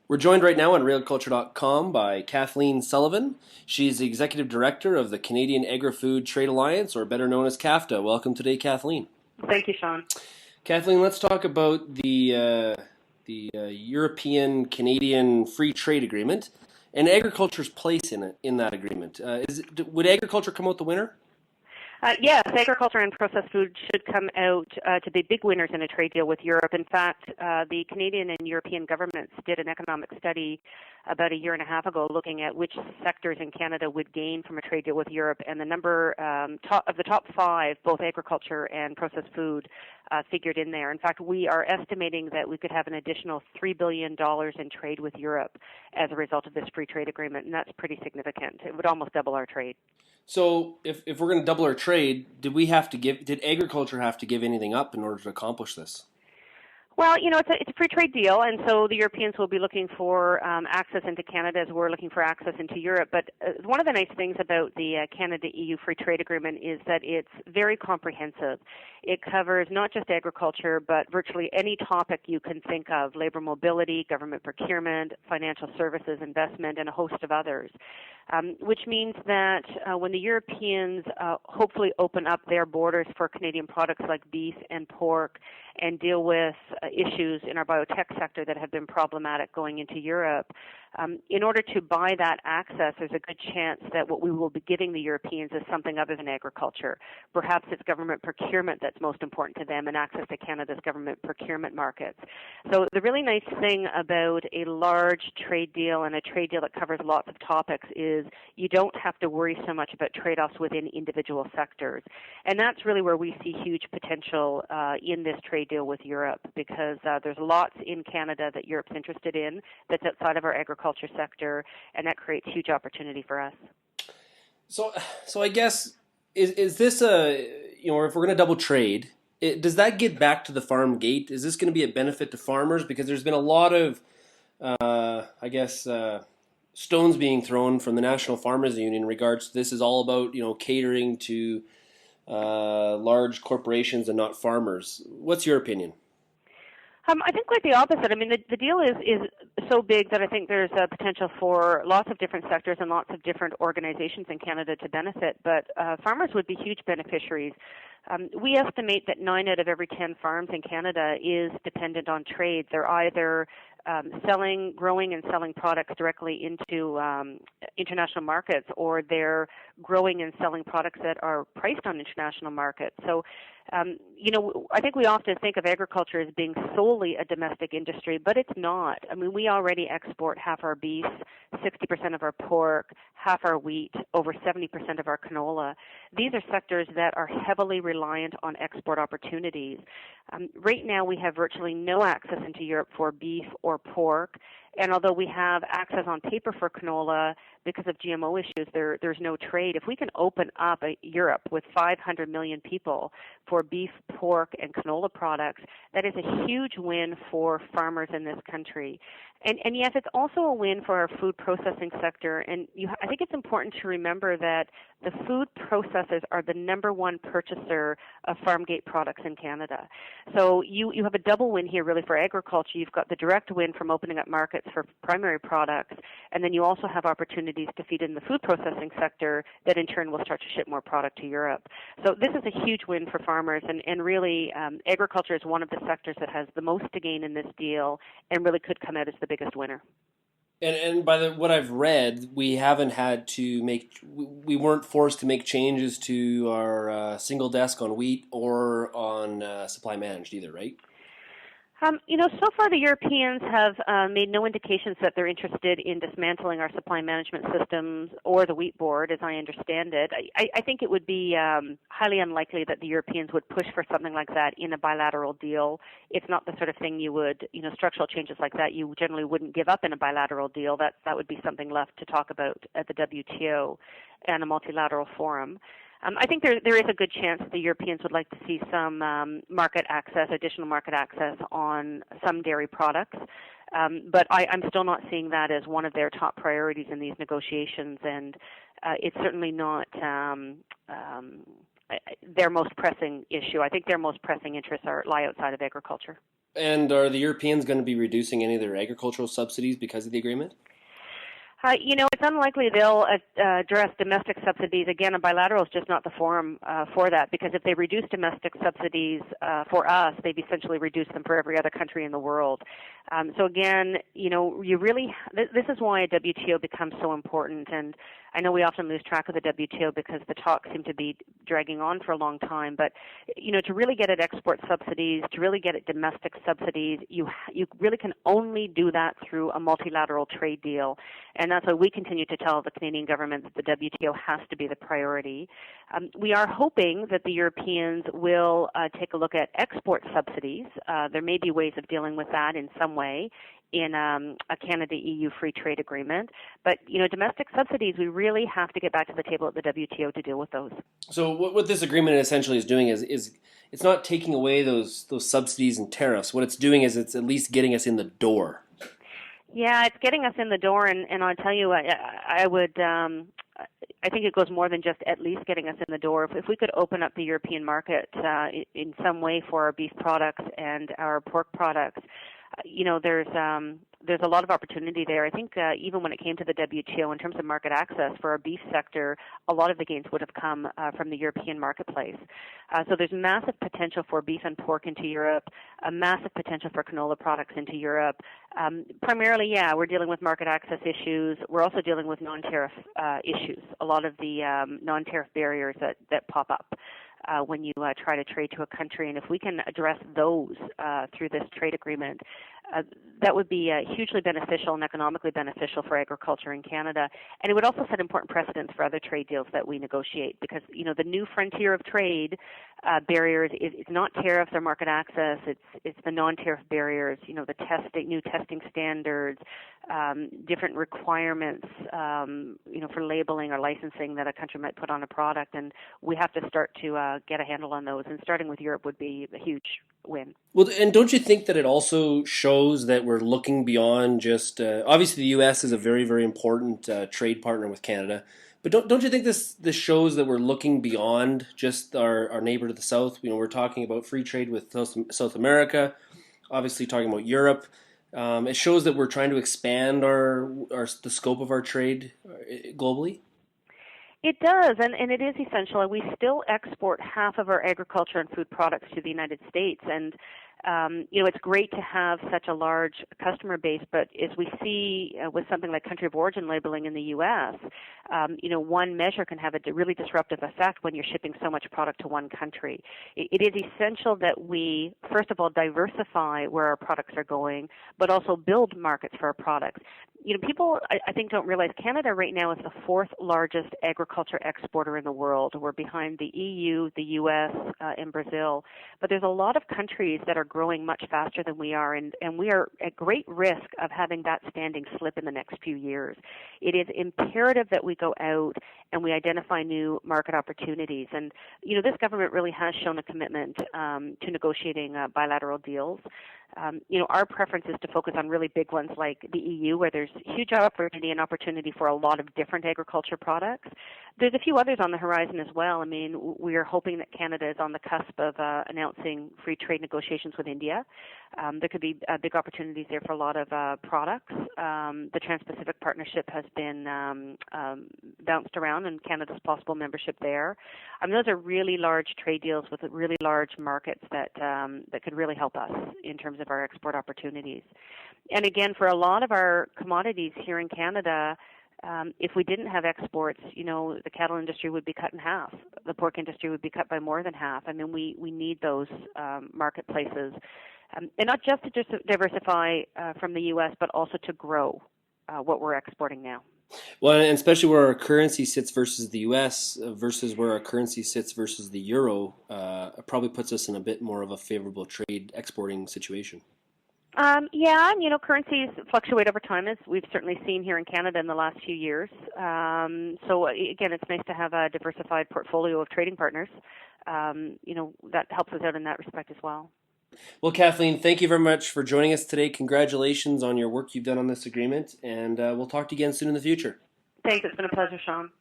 We're joined right now on realculture.com by Kathleen Sullivan. She's the Executive Director of the Canadian Agri-Food Trade Alliance, or better known as CAFTA. Welcome today, Kathleen. Thank you, Sean. Kathleen, let's talk about the European-Canadian Free Trade Agreement and agriculture's place in that agreement. Would agriculture come out the winner? Yes, agriculture and processed food should come out to be big winners in a trade deal with Europe. In fact, the Canadian and European governments did an economic study about a year and a half ago looking at which sectors in Canada would gain from a trade deal with Europe, and the number of the top five, both agriculture and processed food, figured in there. In fact, we are estimating that we could have an additional $3 billion in trade with Europe as a result of this free trade agreement, and that's pretty significant. It would almost double our trade. So if we're going to double our trade, did agriculture have to give anything up in order to accomplish this? Well, it's a free trade deal, and so the Europeans will be looking for access into Canada as we're looking for access into Europe. But one of the nice things about the Canada-EU Free Trade Agreement is that it's very comprehensive. It covers not just agriculture, but virtually any topic you can think of: labor mobility, government procurement, financial services, investment, and a host of others. Which means that when the Europeans hopefully open up their borders for Canadian products like beef and pork and deal with issues in our biotech sector that have been problematic going into Europe, in order to buy that access, there's a good chance that what we will be giving the Europeans is something other than agriculture. Perhaps it's government procurement that's most important to them and access to Canada's government procurement markets. So the really nice thing about a large trade deal and a trade deal that covers lots of topics is you don't have to worry so much about trade-offs within individual sectors. And that's really where we see huge potential in this trade deal with Europe, because there's lots in Canada that Europe's interested in that's outside of our agriculture sector, and that creates huge opportunity for us. So I guess, is this if we're going to double trade, does that get back to the farm gate? Is this going to be a benefit to farmers? Because there's been a lot of, stones being thrown from the National Farmers Union in regards to this is all about, catering to large corporations and not farmers. What's your opinion? I think quite the opposite. I mean, the deal is so big that I think there's a potential for lots of different sectors and lots of different organizations in Canada to benefit, but farmers would be huge beneficiaries. We estimate that 9 out of every 10 farms in Canada is dependent on trade. They're either growing and selling products directly into international markets, or they're growing and selling products that are priced on international markets. So, I think we often think of agriculture as being solely a domestic industry, but it's not. I mean, we already export half our beef, 60% of our pork, half our wheat, over 70% of our canola. These are sectors that are heavily reliant on export opportunities. Right now, we have virtually no access into Europe for beef or pork, and although we have access on paper for canola, because of GMO issues, there's no trade. If we can open up Europe with 500 million people for beef, pork, and canola products, that is a huge win for farmers in this country. And yes, it's also a win for our food processing sector. And I think it's important to remember that the food processors are the number one purchaser of farm gate products in Canada. So you have a double win here really for agriculture. You've got the direct win from opening up markets for primary products, and then you also have opportunities to feed in the food processing sector that in turn will start to ship more product to Europe. So this is a huge win for farmers, and really agriculture is one of the sectors that has the most to gain in this deal and really could come out as the biggest winner. And by what I've read, we weren't forced to make changes to our single desk on wheat or on supply managed either, right? So far the Europeans have made no indications that they're interested in dismantling our supply management systems or the wheat board, as I understand it. I think it would be highly unlikely that the Europeans would push for something like that in a bilateral deal. It's not the sort of thing you would, structural changes like that you generally wouldn't give up in a bilateral deal. That would be something left to talk about at the WTO and a multilateral forum. I think there is a good chance that the Europeans would like to see some additional market access on some dairy products. But I'm still not seeing that as one of their top priorities in these negotiations, and it's certainly not their most pressing issue. I think their most pressing interests lie outside of agriculture. And are the Europeans going to be reducing any of their agricultural subsidies because of the agreement? It's unlikely they'll address domestic subsidies. Again, a bilateral is just not the forum for that, because if they reduce domestic subsidies for us, they've essentially reduced them for every other country in the world. So again, you really, this is why a WTO becomes so important. And I know we often lose track of the WTO because the talks seem to be dragging on for a long time. But, to really get at export subsidies, to really get at domestic subsidies, you really can only do that through a multilateral trade deal. And that's why we continue to tell the Canadian government that the WTO has to be the priority. We are hoping that the Europeans will take a look at export subsidies. There may be ways of dealing with that in some way in a Canada-EU free trade agreement. But, domestic subsidies, we really have to get back to the table at the WTO to deal with those. So what this agreement essentially is doing is it's not taking away those subsidies and tariffs. What it's doing is it's at least getting us in the door. Yeah, it's getting us in the door, and I'll tell you, I would. I think it goes more than just at least getting us in the door. If we could open up the European market in some way for our beef products and our pork products, there's a lot of opportunity there. I think even when it came to the WTO in terms of market access for our beef sector, a lot of the gains would have come from the European marketplace. So there's massive potential for beef and pork into Europe, a massive potential for canola products into Europe. Primarily, we're dealing with market access issues. We're also dealing with non-tariff issues, a lot of the non-tariff barriers that pop up when you try to trade to a country. And if we can address those through this trade agreement, that would be hugely beneficial and economically beneficial for agriculture in Canada. And it would also set important precedents for other trade deals that we negotiate, because, the new frontier of trade barriers is not tariffs or market access. It's the non-tariff barriers, the new testing standards, different requirements, for labeling or licensing that a country might put on a product. And we have to start to get a handle on those. And starting with Europe would be a huge win. Well, and don't you think that it also shows that we're looking beyond just obviously the U.S. is a very, very important trade partner with Canada, but don't you think this shows that we're looking beyond just our neighbor to the south? We're talking about free trade with South America, obviously talking about Europe. It shows that we're trying to expand the scope of our trade globally. It does, and it is essential. We still export half of our agriculture and food products to the United States, and it's great to have such a large customer base, but as we see with something like country of origin labeling in the U.S., one measure can have a really disruptive effect when you're shipping so much product to one country. It is essential that we, first of all, diversify where our products are going, but also build markets for our products. People, I think, don't realize Canada right now is the fourth largest agriculture exporter in the world. We're behind the EU, the U.S., and Brazil. But there's a lot of countries that are growing much faster than we are, and we are at great risk of having that standing slip in the next few years. It is imperative that we go out and we identify new market opportunities. And, this government really has shown a commitment to negotiating bilateral deals. Our preference is to focus on really big ones like the EU, where there's huge opportunity for a lot of different agriculture products. There's a few others on the horizon as well. I mean, we are hoping that Canada is on the cusp of announcing free trade negotiations with India. There could be big opportunities there for a lot of products. The Trans-Pacific Partnership has been bounced around, and Canada's possible membership there. Those are really large trade deals with really large markets that could really help us in terms of our export opportunities. And again, for a lot of our commodities here in Canada, if we didn't have exports, the cattle industry would be cut in half. The pork industry would be cut by more than half. I mean, we need those marketplaces, and not just to diversify from the U.S., but also to grow what we're exporting now. Well, and especially where our currency sits versus the U.S. Versus where our currency sits versus the euro, it probably puts us in a bit more of a favorable trade exporting situation. Currencies fluctuate over time, as we've certainly seen here in Canada in the last few years. So again, it's nice to have a diversified portfolio of trading partners. That helps us out in that respect as well. Well, Kathleen, thank you very much for joining us today. Congratulations on your work you've done on this agreement, and we'll talk to you again soon in the future. Thanks. It's been a pleasure, Sean.